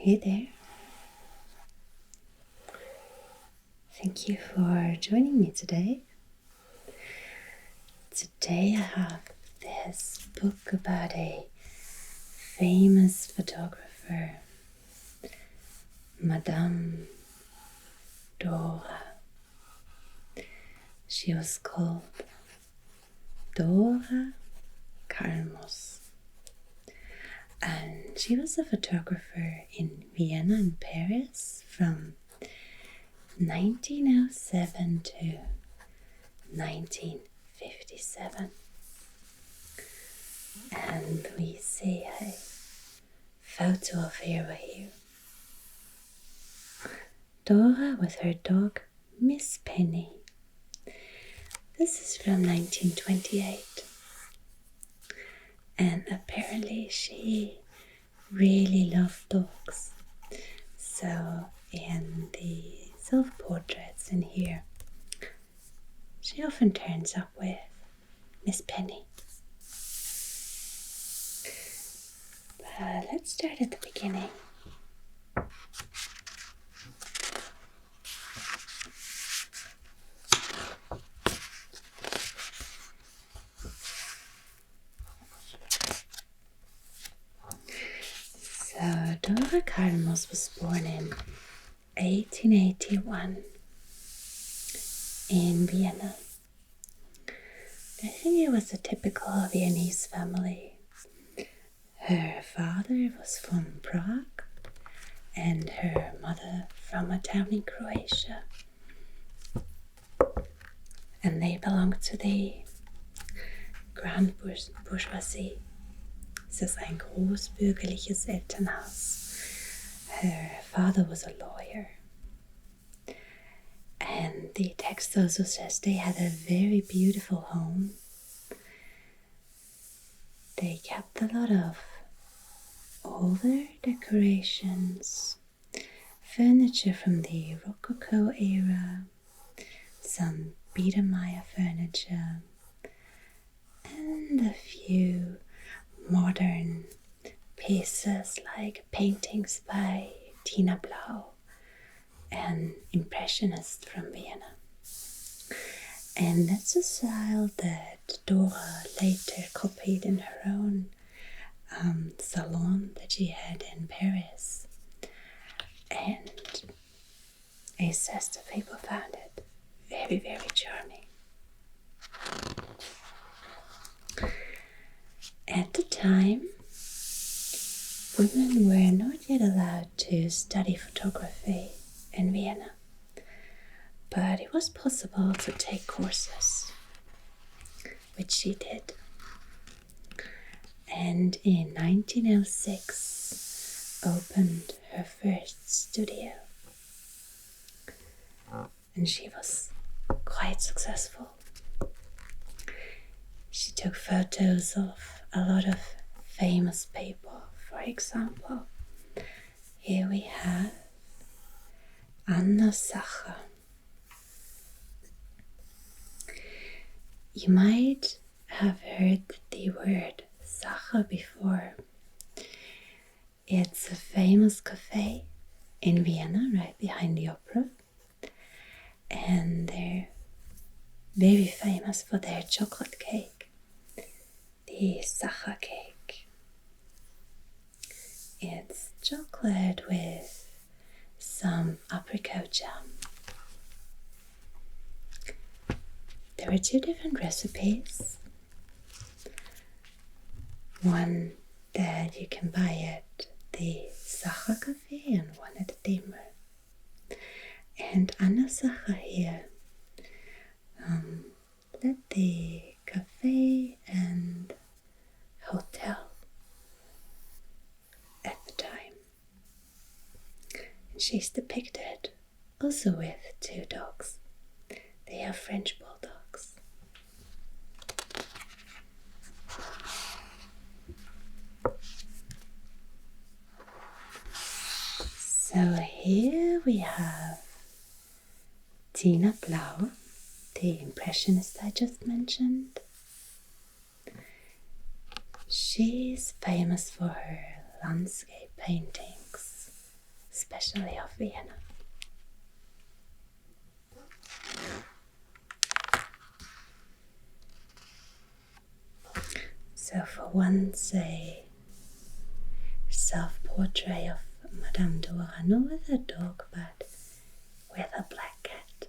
Hey there. Thank you for joining me today. Today I have this book about a famous photographer, Madame Dora. She was called Dora Karl I, and she was a photographer in Vienna and Paris from 1907 to 1957. And we see a photo of her here. Dora with her dog, Miss Penny. This is from 1928. And apparently she really loved dogs. So in the self-portraits in here, she often turns up with Miss Penny. But let's start at the beginning. So Dora Karl was born in 1881 in Vienna. I think it was a typical Viennese family. Her father was from Prague and her mother from a town in Croatia. And they belonged to the Grand Bourgeoisie. Es ist ein großbürgerliches Elternhaus. Her father was a lawyer. And the text also says they had a very beautiful home. They kept a lot of older decorations, furniture from the Rococo era, some Biedermeier furniture, and a few modern pieces like paintings by Tina Blau, an impressionist from Vienna. And that's a style that Dora later copied in her own salon that she had in Paris. And it says the people found it very, very charming. At the time, women were not yet allowed to study photography in Vienna, but it was possible to take courses, which she did. And in 1906 opened her first studio. And she was quite successful. She took photos of a lot of famous people. For example, here we have Anna Sacher. You might have heard the word Sacher before. It's a famous cafe in Vienna, right behind the opera. And they're very famous for their chocolate cake, the Sacher cake. It's chocolate with some apricot jam. There are two different recipes. One that you can buy at the Sacher Cafe and one at the Dimmer. And Anna Sacher here led the cafe and hotel at the time. And she's depicted also with two dogs. They are French bulldogs. So here we have Tina Blau, the impressionist I just mentioned. She's famous for her landscape paintings especially of Vienna. So for once a self-portrait of Madame Dora, not with a dog but with a black cat.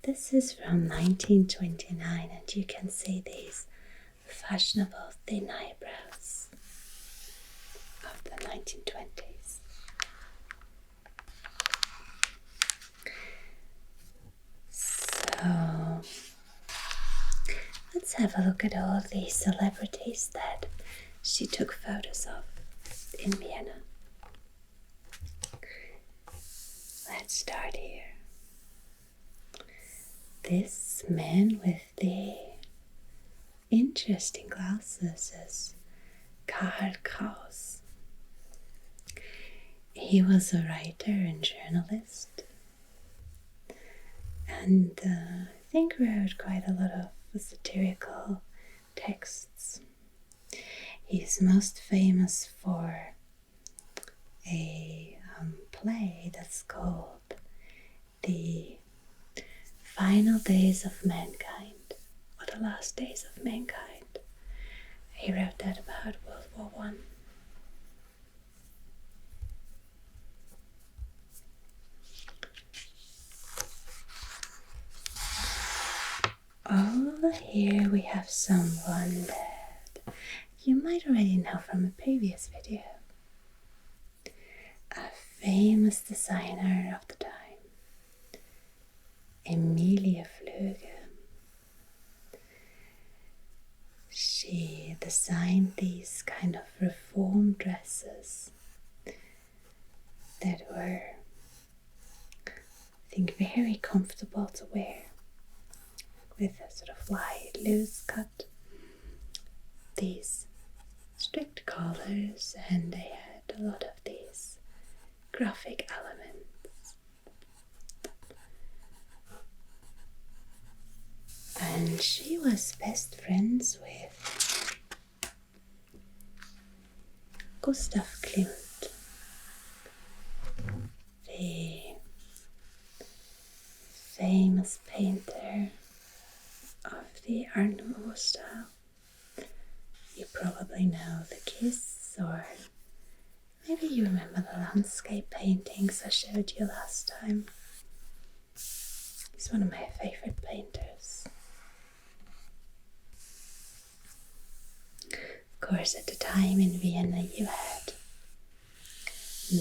This is from 1929 and you can see these fashionable thin eyebrows of the 1920s. So let's have a look at all the celebrities that she took photos of in Vienna. Let's start here. This man with the interesting glasses is Karl I. He was a writer and journalist, and I think wrote quite a lot of satirical texts. He's most famous for a play that's called The Final Days of Mankind, or The Last Days of Mankind. He wrote that about World War I. Over here we have someone that you might already know from a previous video. A famous designer of the time, Emilia Flöge. She designed these kind of reform dresses that were, I think, very comfortable to wear, with a sort of wide, loose cut, these strict collars, and they had a lot of these graphic elements. And she was best friends with Gustav Klimt, the famous painter of the Art Nouveau style. You probably know The Kiss, or maybe you remember the landscape paintings I showed you last time. He's one of my favorite painters. Of course, at the time in Vienna you had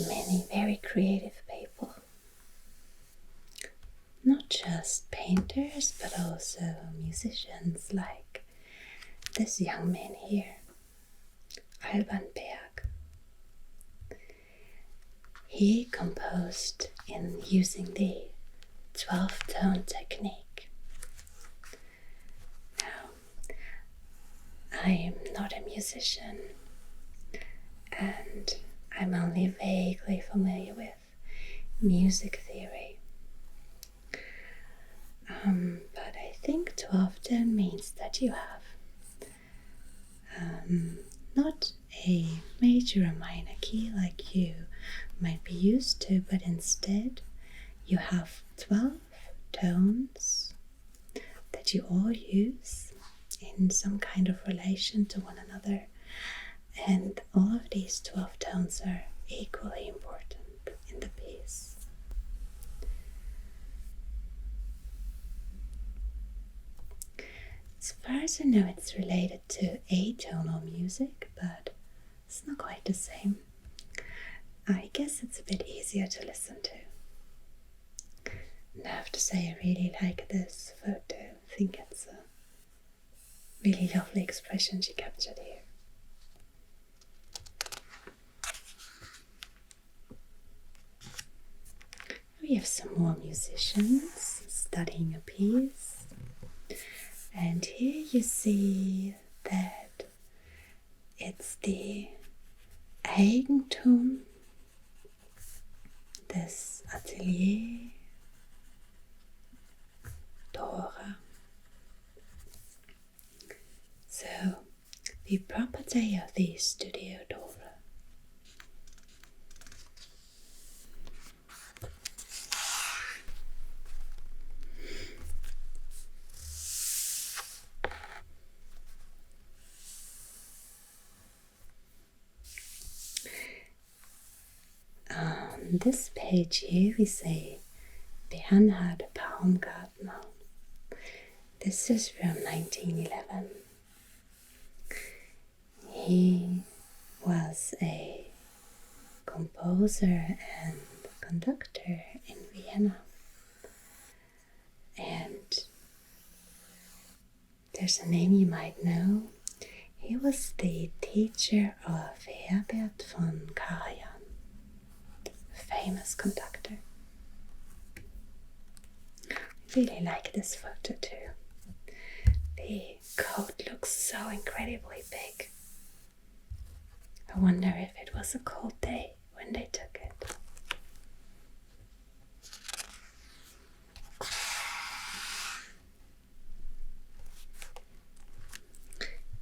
many very creative people. Not just painters, but also musicians, like this young man here, Alban Berg. He composed in using the 12-tone technique. Now, I am not a musician, and I'm only vaguely familiar with music theory. But I think 12-tone means that you have not a major or minor key like you might be used to, but instead you have 12 tones that you all use in some kind of relation to one another, and all of these 12 tones are equally important in the piece. As far as I know, it's related to atonal music, but it's not quite the same. I guess it's a bit easier to listen to. And I have to say, I really like this photo. I think it's a really lovely expression she captured here. We have some more musicians studying a piece. And here you see that it's the Eigentum des Atelier Dora. So, the property of the Studio Dora. this page here we see Bernhard Baumgartner. This is from 1911. He was a composer and conductor in Vienna. And there's a name you might know. He was the teacher of Herbert von Karajan, a famous conductor. I really like this photo too. The coat looks so incredibly big. I wonder if it was a cold day when they took it.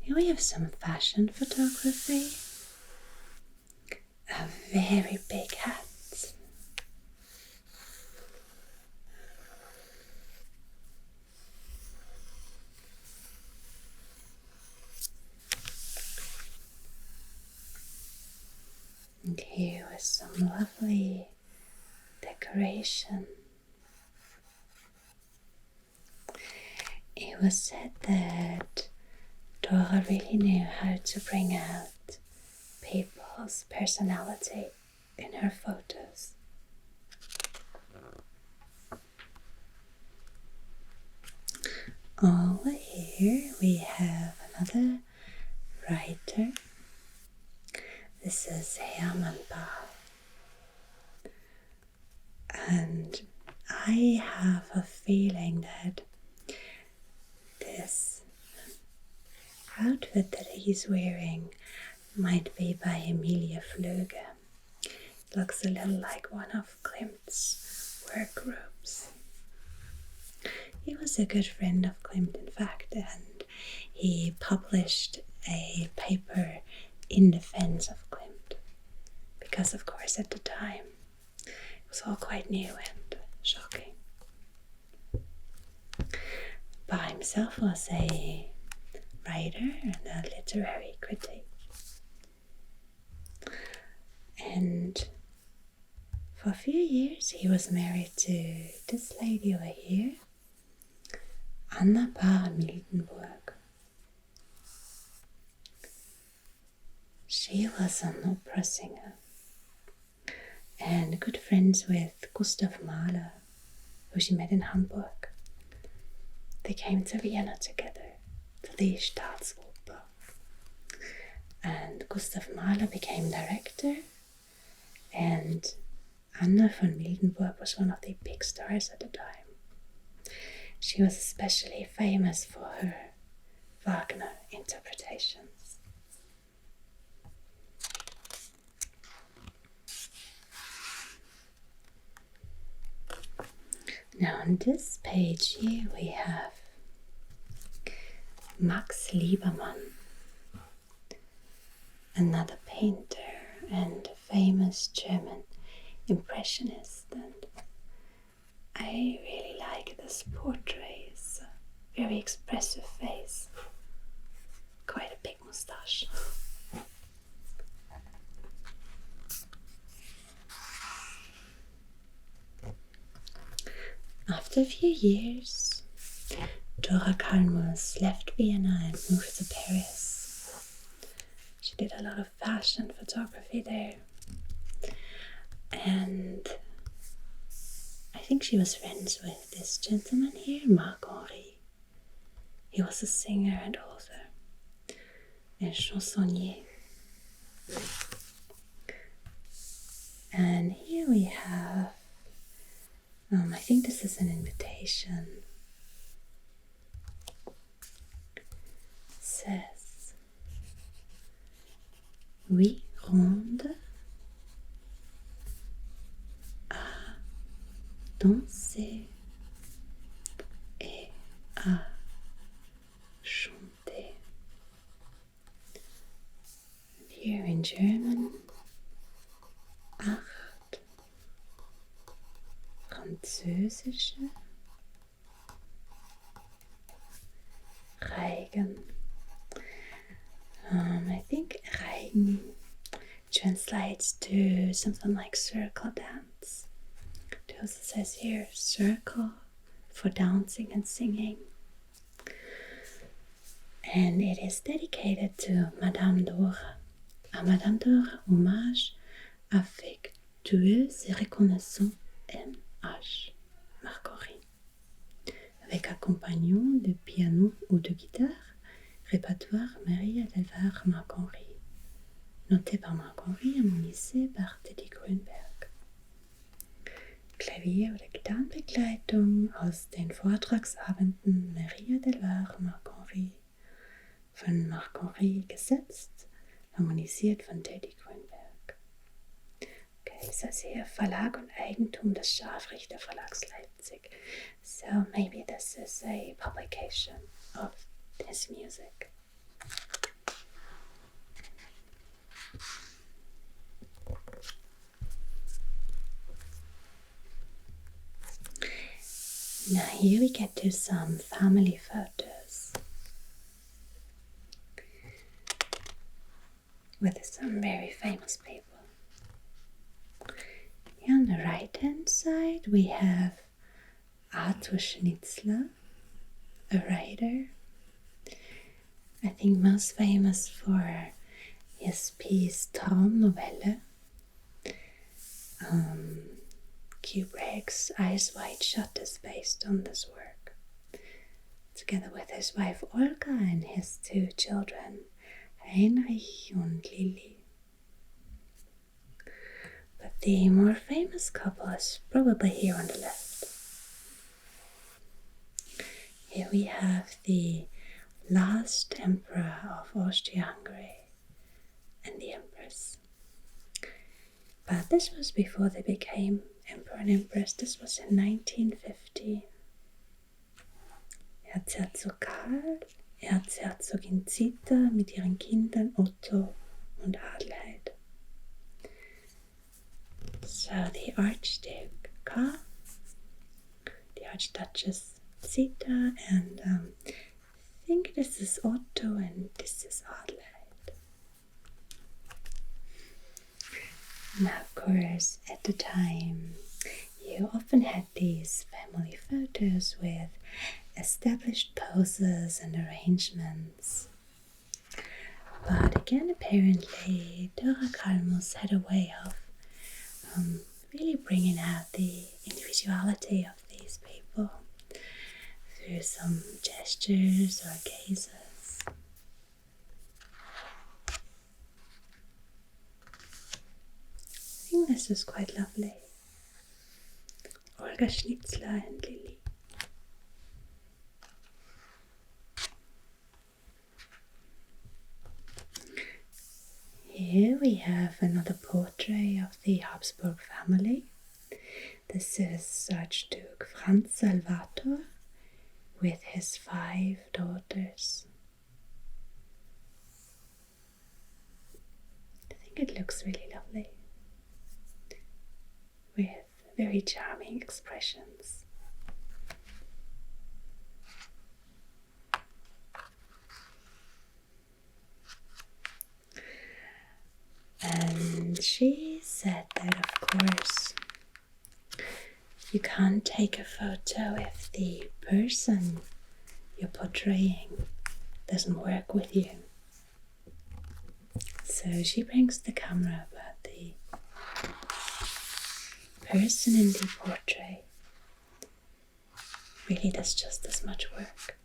Here we have some fashion photography. A very big hat. And here was some lovely decoration. It was said that Dora really knew how to bring out people's personality in her photos. Over here we have another writer. This is Hermann Bach. And I have a feeling that this outfit that he's wearing might be by Emilia Flöge. It looks a little like one of Klimt's work groups. He was a good friend of Klimt, in fact, and he published a paper in defense of Klimt, because of course at the time it was all quite new and shocking. Bach himself was a writer and a literary critic, and for a few years he was married to this lady over here, Anna Miltenburg. She was an opera singer and good friends with Gustav Mahler, who she met in Hamburg. They came to Vienna together, to the Staatsoper. And Gustav Mahler became director, and Anna von Miltenburg was one of the big stars at the time. She was especially famous for her Wagner interpretations. Now on this page here we have Max Liebermann, another painter and famous German impressionist, and I really like this portrait. It's a very expressive face, quite a big moustache. After a few years, Dora left Vienna and moved to Paris. She did a lot of fashion photography there, and I think she was friends with this gentleman here, Henri. He was a singer and author, and chansonnier. And here we have, I think this is an invitation. It says, oui, ronde, à danser et à chanter. Here in German, acht französische Reigen. I think Reigen translates to something like circle dance. because it says here circle for dancing and singing. And it is dedicated to Madame Dora. À Madame Dora, hommage affectueux et reconnaissant M.H. Marguerite. Avec accompagnement de piano ou de guitare, répertoire Maria Delvar Marguerite. Noté par Marguerite, harmonisé par Teddy Grünberg. Klavier- oder Gitarrenbegleitung aus den Vortragsabenden Maria Delvar Marguerite. Von Marguerite gesetzt, harmonisiert von Teddy Grünberg. Okay, es heißt hier Verlag und Eigentum des Scharfrichter Verlags Leipzig. So maybe this is a publication of his music. Now here we get to some family photos with some very famous people. Here on the right hand side we have Arthur Schnitzler, a writer, I think most famous for his piece Traumnovelle. Kubrick's Eyes Wide Shut is based on this work, together with his wife Olga and his two children, Heinrich and Lili. But the more famous couple is probably here on the left. Here we have the last emperor of Austria-Hungary and the empress. But this was before they became emperor and empress. This was in 1915. Erzherzog Karl, Erzherzogin Zita mit ihren Kindern Otto und Adelheid. So the Archduke Karl, the Archduchess Zita, and I think this is Otto and this is Adelheid. Now, of course, at the time, you often had these family photos with established poses and arrangements. But again, apparently, Dora Kalmus had a way of really bringing out the individuality of these people through some gestures or gazes. I think this is quite lovely. Olga Schnitzler and Lili. Here we have another portrait of the Habsburg family. This is Archduke Franz Salvator with his 5 daughters. I think it looks really lovely, with very charming expressions. And she said that, of course, you can't take a photo if the person you're portraying doesn't work with you. So she brings the camera, but the person in the portrait really does just as much work.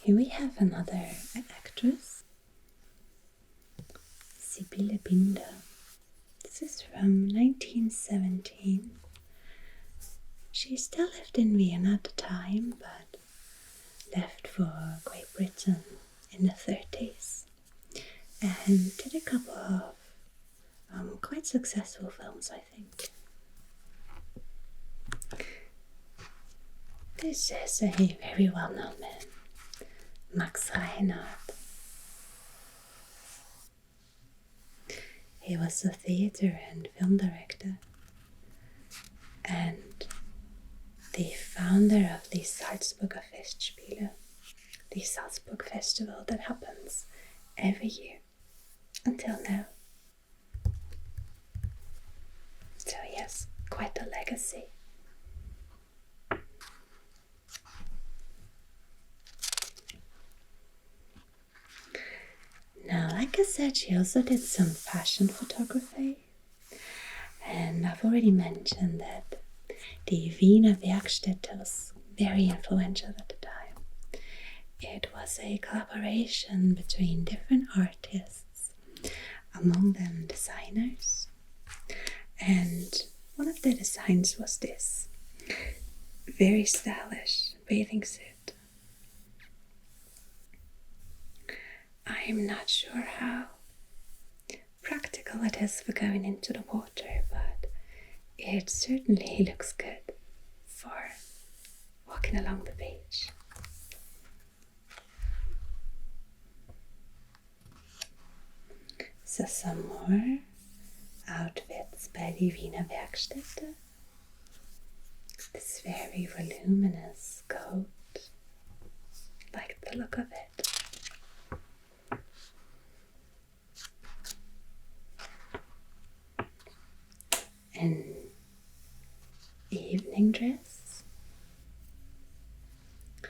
Here we have another actress, Sibylle Binder. This is from 1917. She still lived in Vienna at the time, but left for Great Britain in the 30s and did a couple of quite successful films, I think. This is a very well-known man, Max Reinhardt. He was a theatre and film director and the founder of the Salzburger Festspiele, the Salzburg festival that happens every year until now. So yes, quite a legacy. Now, like I said, she also did some fashion photography. And I've already mentioned that the Wiener Werkstätte was very influential at the time. It was a collaboration between different artists, among them designers. And one of the designs was this very stylish bathing suit. I'm not sure how practical it is for going into the water, but it certainly looks good for walking along the beach. So some more outfits by the Wiener Werkstätte. This very voluminous coat, like the look of it. An evening dress. You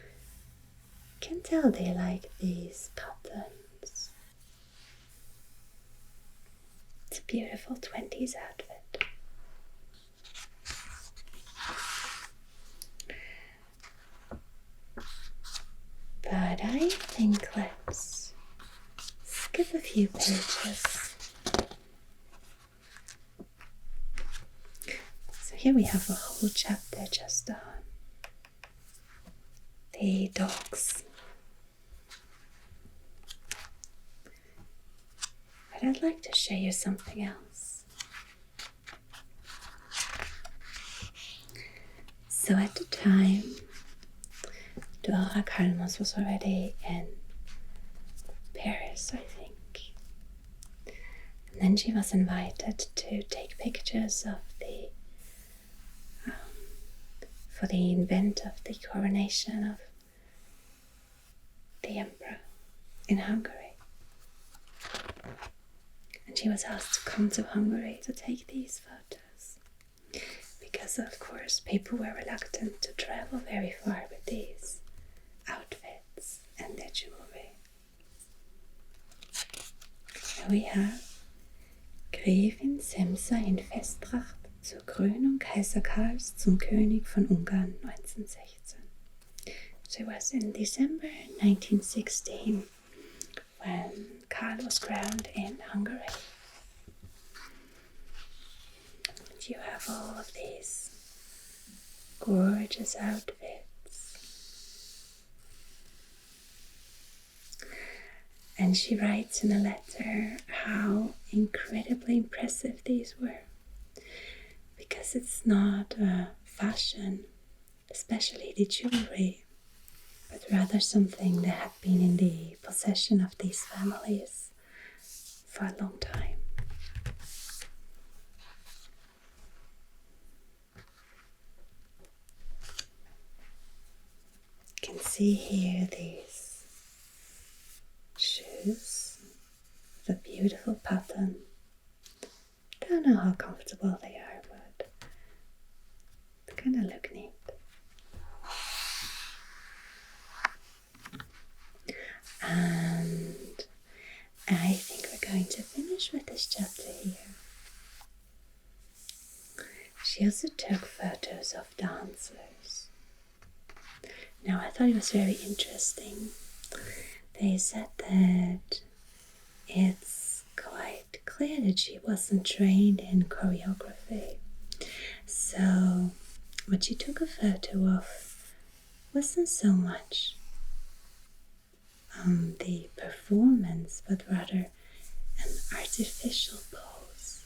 can tell they like these patterns. It's a beautiful 20s outfit. But I think let's skip a few pages. So here we have a whole chapter just on the dogs. But I'd like to show you something else. So at the time, Dora was already in Paris, I think. And then she was invited to take pictures of for the event of the coronation of the emperor in Hungary. And she was asked to come to Hungary to take these photos. Because of course people were reluctant to travel very far with these outfits and their jewelry. Here we have Gräfin Semsa in Festtracht zur Krönung Kaiser Karls zum König von Ungarn 1916. So it was in December 1916 when Karl was crowned in Hungary. And you have all of these gorgeous outfits. And she writes in a letter how incredibly impressive these were. Because it's not fashion, especially the jewelry, but rather something that had been in the possession of these families for a long time. You can see here these shoes with a beautiful pattern. Don't know how comfortable they are, but they kind of look neat. And I think we're going to finish with this chapter here. She also took photos of dancers. Now I thought it was very interesting. They said that it's quite clear that she wasn't trained in choreography. So what she took a photo of wasn't so much the performance, but rather an artificial pose.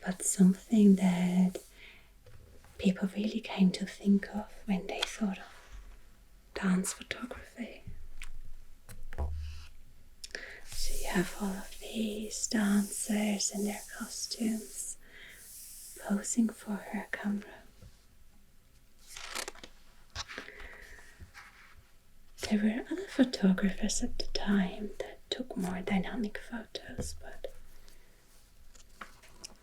But something that people really came to think of when they thought of dance photography. So you have all of these dancers in their costumes posing for her camera. There were other photographers at the time that took more dynamic photos, but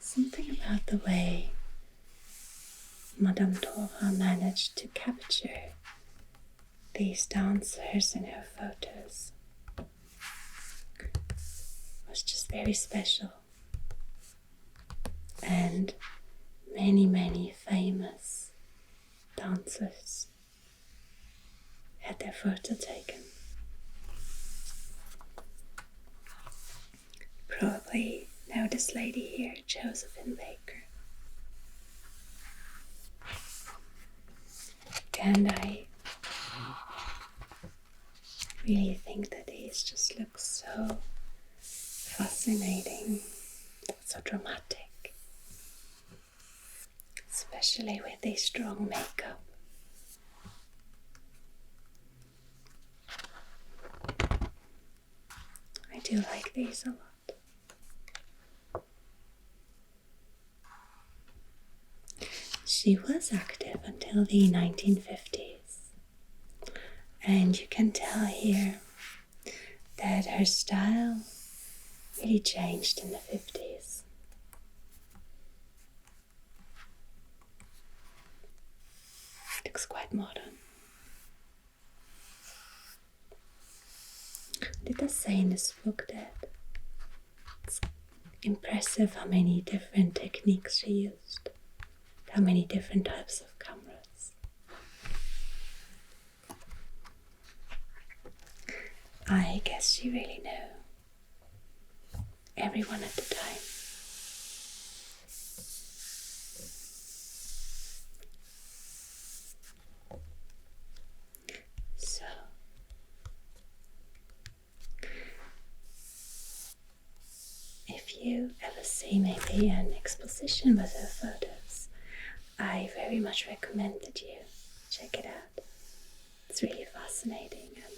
something about the way Madame Dora managed to capture these dancers in her photos was just very special. And many famous dancers had their photo taken. Probably know this lady here, Josephine Baker. And I really think that these just look so fascinating, so dramatic, especially with this strong makeup. I do like these a lot. She was active until the 1950s, and you can tell here that her style really changed in the 50s. It looks quite modern. It does say in this book that it's impressive how many different techniques she used, how many different types of cameras. I guess she really knew everyone at the time. So, if you ever see maybe an exposition with her photos, I very much recommend that you check it out. It's really fascinating and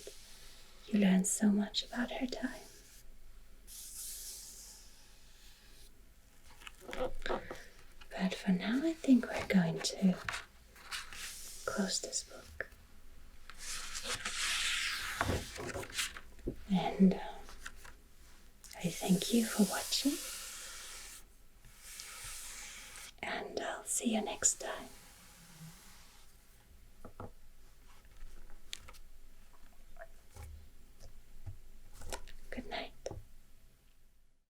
you learn so much about her time. But for now, I think we're going to close this book. And I thank you for watching. And I'll see you next time.